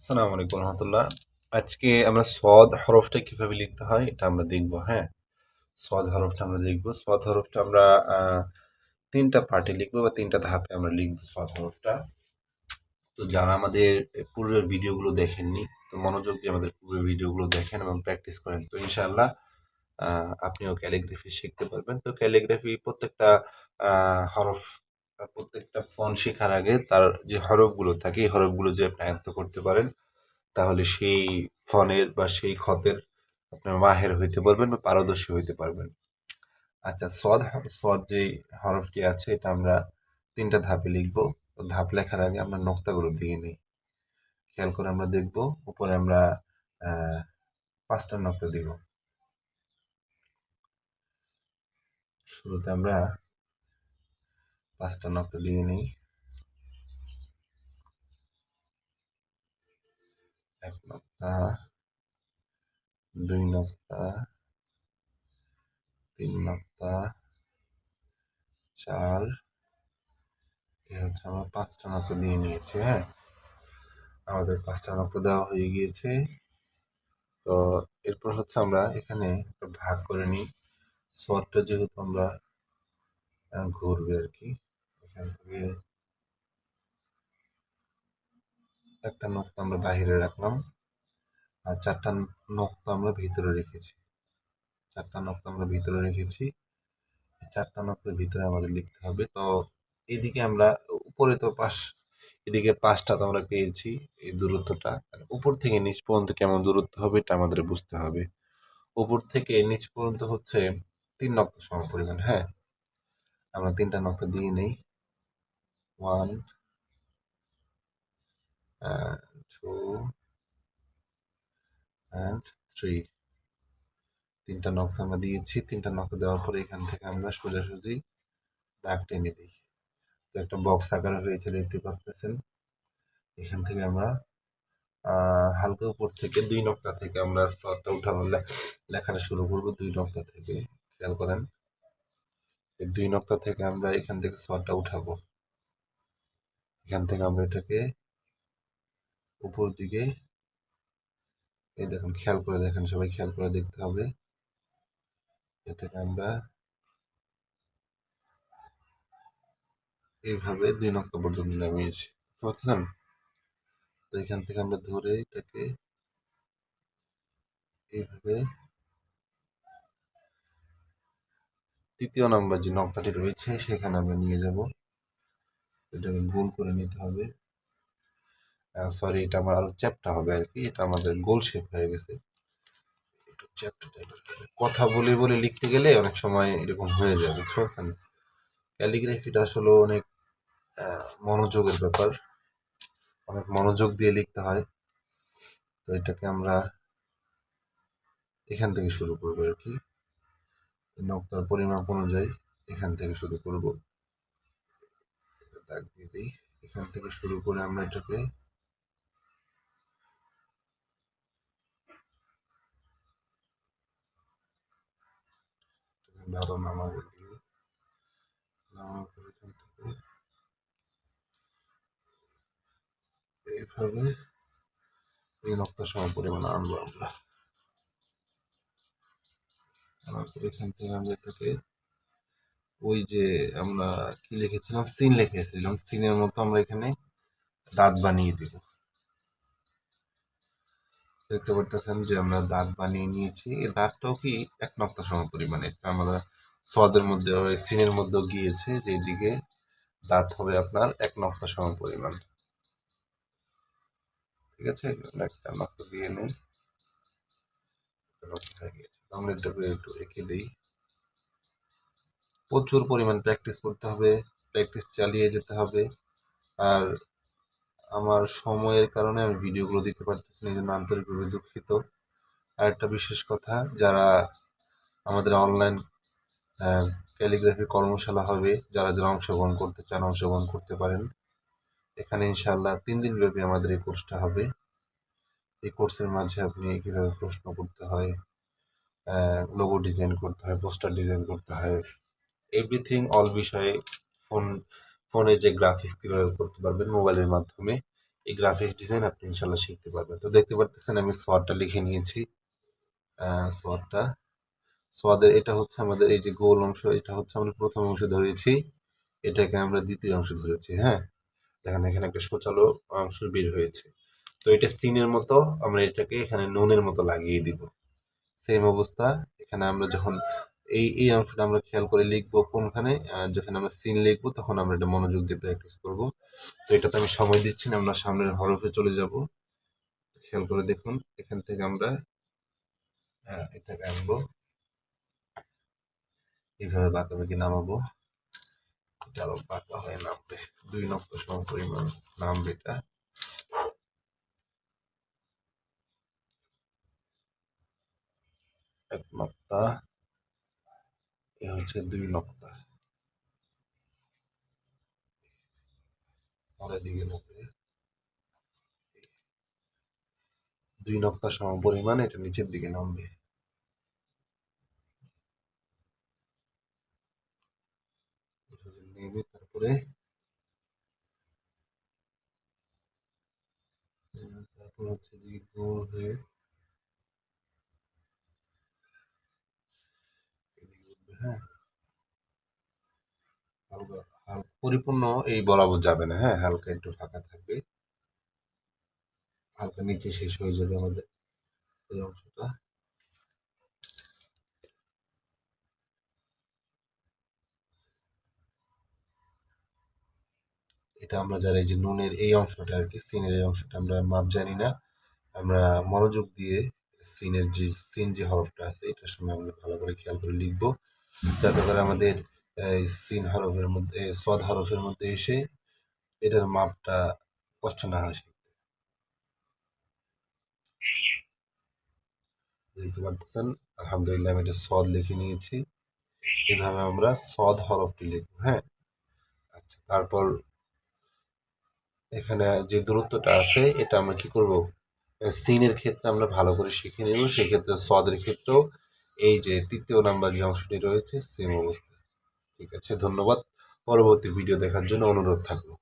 আসসালামু আলাইকুম রহমতুল্লাহ। আজকে আমরা সদ হরফটা কিভাবে লিখতে হয় এটা আমরা দেখব। হ্যাঁ, সদ হরফটা আমরা দেখব। সদ হরফটা আমরা আহ, তিনটা পার্টে লিখবো বা তিনটা ধাপে আমরা লিখবো সদ হরফটা। তো যারা আমাদের পূর্বের ভিডিওগুলো দেখেননি, তো মনোযোগ দিয়ে আমাদের পূর্বের ভিডিওগুলো দেখেন এবং প্র্যাকটিস করেন, তো ইনশাআল্লাহ আপনিও ক্যালিগ্রাফি শিখতে পারবেন। তো ক্যালিগ্রাফি প্রত্যেকটা হরফ, প্রত্যেকটা ফন্ট শেখার আগে তার যে হরফগুলো থাকে এই হরফগুলো যে আপনি আয়ত্ত করতে পারেন, তাহলে সেই ফনের বা সেই খতের আপনার মাহের হইতে পারবেন বা পারদর্শী হইতে পারবেন। আচ্ছা, সদ যে হরফটি আছে এটা আমরা তিনটা ধাপে লিখবো। তো ধাপ লেখার আগে আমরা নোক্তাগুলো দিয়ে নিই। খেয়াল করে আমরা দেখব, উপরে আমরা আহ 5টা নোক্তা দিব। শুরুতে আমরা 5টা নোক্তা দিয়ে নিই। এক নোক্তা, দুই নোক্তা, তিন নোক্তা, চার, এ হচ্ছে আমরা 5টা নোক্তা দিয়ে নিয়েছি। হ্যাঁ, আমাদের 5টা নোক্তা দেওয়া হয়ে গিয়েছে। তো এরপর হচ্ছে আমরা এখানে একটা ভাগ করে নিই। শর্টটা যেহেতু আমরা ঘুরবে আর কি, এখান থেকে একটা নক্তা আমরা বাহিরে রাখলাম আর 4টা নক্তা আমরা ভিতরে রেখেছি। 4টা নক্তা আমরা ভিতরে রেখেছি। 4টা নক্তার ভিতরে আমাদের লিখতে হবে। তো এদিকে আমরা উপরে তো এদিকে 5টা তো আমরা পেয়েছি। এই দূরত্বটা আর উপর থেকে নিচ পর্যন্ত কেমন দূরত্ব হবে এটা আমাদের বুঝতে হবে। উপর থেকে নিচ পর্যন্ত হচ্ছে 3 নক্তা সম পরিমাণ। হ্যাঁ, আমরা 3টা নক্তা দিয়ে নেই। 1, 2 and 3। 3টা নকশা আমরা দিয়েছি। 3টা নকশা দেওয়ার পরে এখান থেকে আমরা সোজাসুজি দাগ টেনে দিই। তো একটা বক্স আকারে হয়েছে দেখতে পাচ্ছেন। এখান থেকে আমরা হালকা উপর থেকে 2 নকশা থেকে আমরা স্তরটা উঠানো লেখাটা শুরু করব। 2 নকশা থেকে খেয়াল করেন, এই 2 নকশা থেকে আমরা এখান থেকে স্তরটা উঠাবো। এখান থেকে আমরা এটাকে উপর দিকে, এই দেখুন, খেয়াল করে দেখেন, সবাই খেয়াল করে দেখতে হবে। এটাকে আমরা এইভাবে 2 নকশা পর্যন্ত নামিয়েছি, বুঝতে পারছেন? তো এখান থেকে আমরা ধরে এটাকে এইভাবে 3য় নাম্বার যে নকশাটি রয়েছে সেখানে আমরা নিয়ে যাব। এটাকে গোল করে নিতে হবে। সরি, এটা আমার আরো চ্যাপ্টা হবে আর কি, এটা আমাদের গোল শেপ হয়ে গেছে। একটু চ্যাপ্টা টাইপের হবে। কথা বলে বলে লিখতে গেলে অনেক সময় এরকম হয়ে যায়, বুঝতে পারছেন? ক্যালিগ্রাফিটা আসলে অনেক মনোযোগের ব্যাপার, অনেক মনোযোগ দিয়ে লিখতে হয়। তো এটাকে আমরা এখান থেকে শুরু করবো আর কি, নকশার পরিমাপ অনুযায়ী এখান থেকে শুরু করব। দাগ দিয়ে দিই। এখান থেকে শুরু করে আমরা এটাকে ভালো নামাবো দিয়ে, নামার পর এখান থেকে এইভাবে এই নকশা সম পরিমাণ আনবো আমরা। আনার পর এখান থেকে আমরা এটাকে ওই যে আমরা কি লিখেছিলাম, সিন লিখেছিলাম, সিনের মতো আমরা এখানে দাঁত বানিয়ে দিব। দেখতে পারতেছেন যে আমরা দাঁত বানিয়ে নিয়েছি। এই দাঁতটাও কি 1 নকশা সম পরিমাণে, আমরা সদের মধ্যে সিনের মধ্যে গিয়েছে যে দিকে দাঁত হবে আপনার 1 নকশা সম পরিমাণ। ঠিক আছে, আমরা একটা নকশা দিয়ে নিই। নকশা হয়ে গেছে, আমরা এটাকে একটু এঁকে দিই। প্রচুর পরিমাণ প্র্যাকটিস করতে হবে, প্র্যাকটিস চালিয়ে যেতে হবে। আর আমার সময়ের কারণে আমি ভিডিওগুলো দিতে পারতেছি না, এই জন্য আন্তরিকভাবে দুঃখিত। আর একটা বিশেষ কথা, যারা আমাদের অনলাইন ক্যালিগ্রাফি কর্মশালা হবে, যারা যারা অংশগ্রহণ করতে চান অংশগ্রহণ করতে পারেন। এখানে ইনশাআল্লাহ 3 দিন ব্যাপী আমাদের এই কোর্সটা হবে। এই কোর্সের মাঝে আপনি কিভাবে প্রশ্ন করতে হয়, লোগো ডিজাইন করতে হয়, পোস্টার ডিজাইন করতে হয়, এভরিথিং অল বিষয়ে, ফোন ফোনে যে গ্রাফিক্স কিভাবে করতে পারবেন মোবাইলের মাধ্যমে, এই গ্রাফিক্স ডিজাইন আপনি ইনশাল্লাহ শিখতে পারবেন। তো দেখতে পারতেছেন আমি সোয়াদটা লিখে নিয়েছি। সোয়াদটা সোয়াদের এটা হচ্ছে আমাদের এই যে গোল অংশ, এটা হচ্ছে আমরা প্রথম অংশে ধরেছি, এটাকে আমরা দ্বিতীয় অংশে ধরেছি। হ্যাঁ, দেখেন এখানে একটা সোচালো অংশ বের হয়েছে। তো এটা সিনের মতো আমরা এটাকে এখানে নুনের মতো লাগিয়ে দিব। সেম অবস্থা এখানে আমরা যখন এই অংশটা আমরা খেয়াল করে লিখবো কোনখানে, যখন আমরা সিন লিখবো তখন আমরা এটা মনোযোগ দিয়ে প্র্যাকটিস করব। তো এটাতে আমি সময় দিচ্ছি না, আমরা সামনের হরফে চলে যাব। খেয়াল করে দেখুন এখান থেকে আমরা এটাকে আনবো, এইভাবে বাঁকাবাঁকি নামাবো, এটা আরো বাঁকা হয়ে নামবে, 2 নক্ত সম পরিমাণ নামবে এটা। এক নক্তা, এ হচ্ছে 2 নক্তা, পরের দিকে নামবে 2 নক্তা সম পরিমাণ, এটা নিচের দিকে নামবে। নেমে তারপরে তারপর হচ্ছে যে গোল হয়ে এদিকে উঠবে। হ্যাঁ, হালকা পরিপূর্ণ এই বরাবর যাবে না, হ্যাঁ হালকা একটু ফাঁকা থাকবে, হালকা নিচে শেষ হয়ে যাবে আমাদের এই অংশটা। এটা আমরা যারা এই যে নুনের এই অংশটা আর কি, সিনের এই অংশটা আমরা মাপ জানি না, আমরা মনোযোগ দিয়ে সিনের যে সিন যে হরফটা আছে এটার সময় আমরা ভালো করে খেয়াল করে লিখবো, যাতে করে আমাদের এই সিন হরফের মধ্যে সদ হরফের মধ্যে এসে এটার মাপটা কষ্ট না হয় শিখতে। দেখতে পারতেছেন আলহামদুলিল্লাহ আমি এটা সদ লিখে নিয়েছি। এভাবে আমরা সদ হরফটি লিখবো। হ্যাঁ, আচ্ছা তারপর এখানে যে দূরত্বটা আছে এটা আমরা কি করব, সিনের ক্ষেত্রে আমরা ভালো করে শিখে নেব, সেক্ষেত্রে সদের ক্ষেত্রেও এই যে তৃতীয় নাম্বার যে অংশটি রয়েছে সেম অবস্থা। ঠিক আছে, ধন্যবাদ। পরবর্তী ভিডিও দেখার জন্য অনুরোধ থাকলো।